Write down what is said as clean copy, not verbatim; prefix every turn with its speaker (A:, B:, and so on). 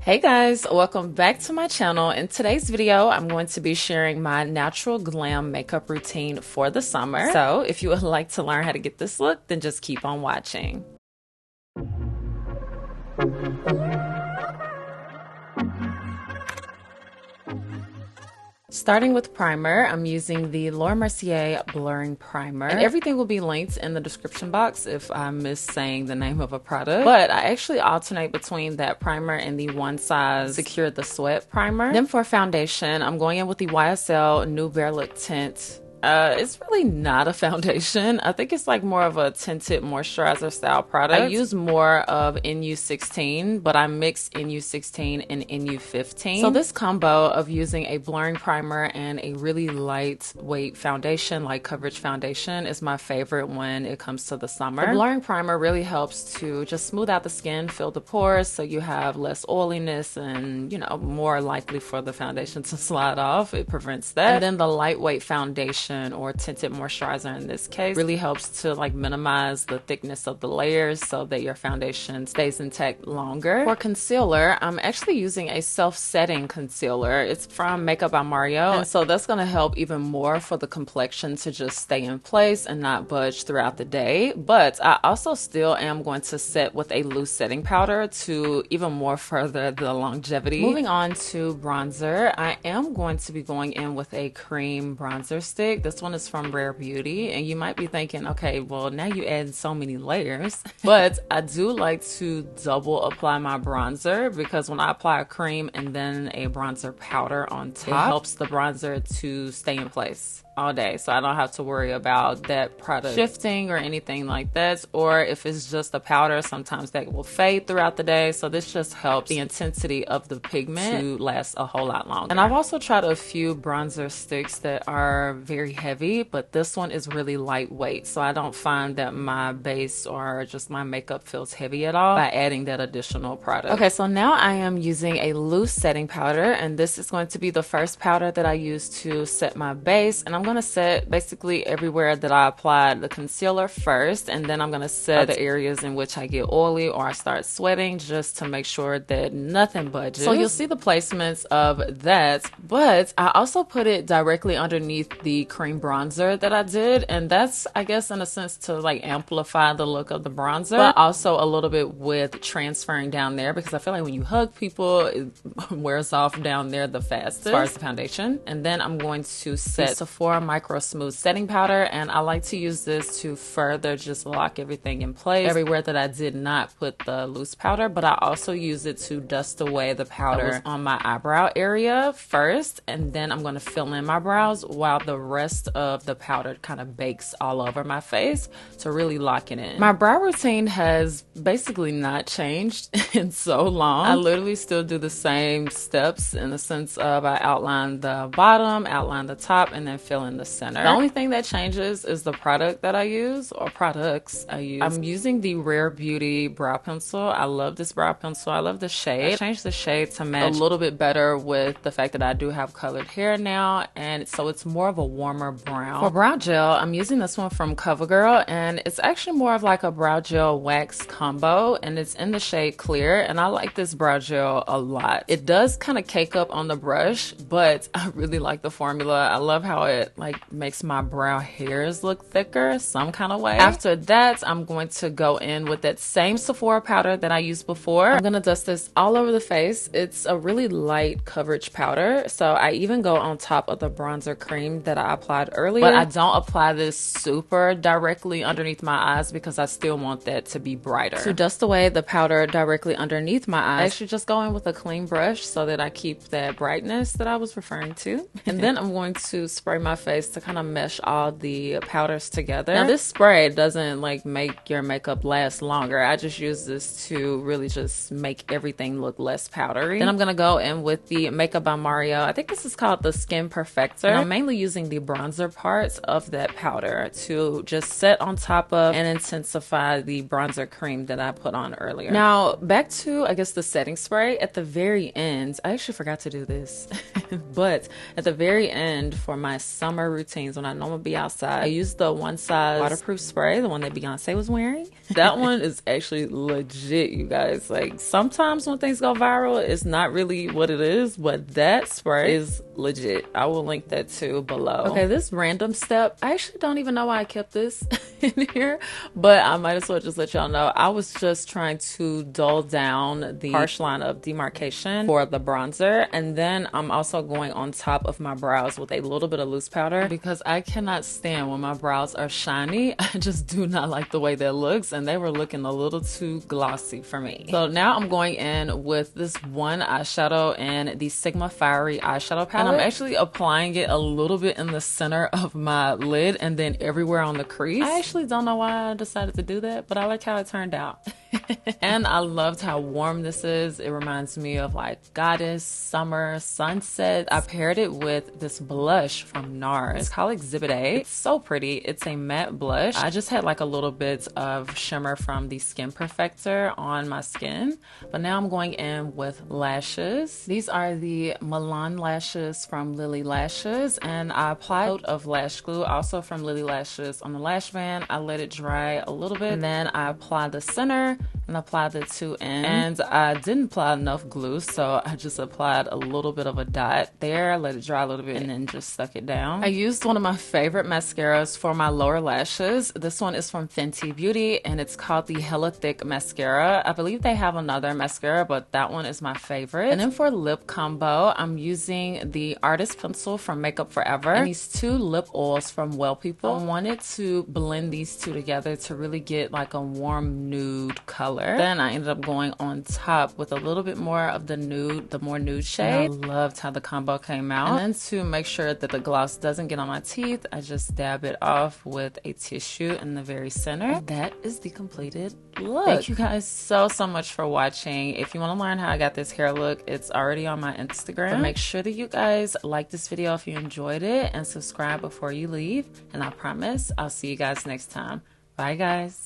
A: Hey guys, welcome back to my channel. In today's video, I'm going to be sharing my natural glam makeup routine for the summer. So if you would like to learn how to get this look, then just keep on watching. Starting with primer, I'm using the Mercier blurring primer, and everything will be linked in the description box if I miss saying the name of a product. But I actually alternate between that primer and the One Size Secure the Sweat primer. Then for foundation, I'm going in with the YSL New Bare Look Tint. It's really not a foundation. I think it's like more of a tinted moisturizer style product. I use more of NU16, but I mix NU16 and NU15. So this combo of using a blurring primer and a really lightweight foundation, light coverage foundation, is my favorite when it comes to the summer. The blurring primer really helps to just smooth out the skin, fill the pores, so you have less oiliness and, you know, more likely for the foundation to slide off. It prevents that. And then the lightweight foundation or tinted moisturizer in this case really helps to like minimize the thickness of the layers so that your foundation stays intact longer. For concealer, I'm actually using a self-setting concealer. It's from Makeup by Mario, and so that's going to help even more for the complexion to just stay in place and not budge throughout the day. But I also still am going to set with a loose setting powder to even more further the longevity. Moving on to bronzer, I am going to be going in with a cream bronzer stick. This one is from Rare Beauty, and you might be thinking, okay, well, now you add so many layers. But I do like to double apply my bronzer, because when I apply a cream and then a bronzer powder on top, it helps the bronzer to stay in place all day, so I don't have to worry about that product shifting or anything like that. Or if it's just a powder, sometimes that will fade throughout the day, so this just helps the intensity of the pigment to last a whole lot longer. And I've also tried a few bronzer sticks that are very heavy, but this one is really lightweight, so I don't find that my base or just my makeup feels heavy at all by adding that additional product. Okay, so now I am using a loose setting powder, and this is going to be the first powder that I use to set my base. And I'm going to set basically everywhere that I applied the concealer first, and then I'm going to set the areas in which I get oily or I start sweating, just to make sure that nothing budges. So you'll see the placements of that, but I also put it directly underneath the cream bronzer that I did, and that's, I guess, in a sense to like amplify the look of the bronzer, but also a little bit with transferring down there, because I feel like when you hug people, it wears off down there the fastest as far as the foundation. And then I'm going to set Sephora Micro Smooth setting powder, and I like to use this to further just lock everything in place everywhere that I did not put the loose powder. But I also use it to dust away the powder that was on my eyebrow area first, and then I'm going to fill in my brows while the rest of the powder kind of bakes all over my face to really lock it in. My brow routine has basically not changed in so long. I literally still do the same steps, in the sense of I outline the bottom, outline the top, and then fill in the center. The only thing that changes is the product that I use, or products I use. I'm using the Rare Beauty brow pencil. I love this brow pencil. I love the shade. I changed the shade to match a little bit better with the fact that I do have colored hair now, and so it's more of a warmer brown. For brow gel, I'm using this one from CoverGirl, and it's actually more of like a brow gel wax combo, and it's in the shade Clear, and I like this brow gel a lot. It does kind of cake up on the brush, but I really like the formula. I love how it like makes my brow hairs look thicker some kind of way. After that, I'm going to go in with that same Sephora powder that I used before. I'm gonna dust this all over the face. It's a really light coverage powder, so I even go on top of the bronzer cream that I applied earlier, but I don't apply this super directly underneath my eyes because I still want that to be brighter. To dust away the powder directly underneath my eyes, I actually just go in with a clean brush so that I keep that brightness that I was referring to. And then I'm going to spray my face to kind of mesh all the powders together. Now this spray doesn't like make your makeup last longer. I just use this to really just make everything look less powdery. Then I'm gonna go in with the Makeup by Mario. I think this is called the Skin Perfector. And I'm mainly using the bronzer parts of that powder to just set on top of and intensify the bronzer cream that I put on earlier. Now back to, I guess, the setting spray. At the very end, I actually forgot to do this, but at the very end for my summer summer routines when I know I'm gonna be outside. I use the One Size waterproof spray, the one that Beyonce was wearing. That one is actually legit, you guys. Like, sometimes when things go viral, it's not really what it is, but that spray is legit. I will link that too below. Okay, this random step, I actually don't even know why I kept this in here, but I might as well just let y'all know. I was just trying to dull down the harsh line of demarcation for the bronzer, and then I'm also going on top of my brows with a little bit of loose powder because I cannot stand when my brows are shiny. I just do not like the way that looks, and they were looking a little too glossy for me. So now I'm going in with this one eyeshadow in the Sigma Fiery eyeshadow palette, and I'm actually applying it a little bit in the center of my lid and then everywhere on the crease. I actually don't know why I decided to do that, but I like how it turned out. And I loved how warm this is. It reminds me of like Goddess, summer, sunset. I paired it with this blush from NARS. It's called Exhibit A. It's so pretty. It's a matte blush. I just had like a little bit of shimmer from the Skin Perfector on my skin, but now I'm going in with lashes. These are the Milan lashes from Lily Lashes, and I applied a coat of lash glue also from Lily Lashes on the lash band. I let it dry a little bit, and then I applied the center and applied the two ends. And I didn't apply enough glue, so I just applied a little bit of a dot there, let it dry a little bit, and then just stuck it down. I used one of my favorite mascaras for my lower lashes. This one is from Fenty Beauty, and it's called the Hella Thick Mascara. I believe they have another mascara, but that one is my favorite. And then for lip combo, I'm using the Artist Pencil from Makeup Forever and these two lip oils from Well People. I wanted to blend these two together to really get like a warm nude color. Then I ended up going on top with a little bit more of the nude, the more nude shade. I loved how the combo came out. And then to make sure that the gloss doesn't get on my teeth, I just dab it off with a tissue in the very center. And that is the completed look. Thank you guys so much for watching. If you want to learn how I got this hair look, it's already on my Instagram. But make sure that you guys like this video if you enjoyed it and subscribe before you leave. And I promise I'll see you guys next time. Bye guys.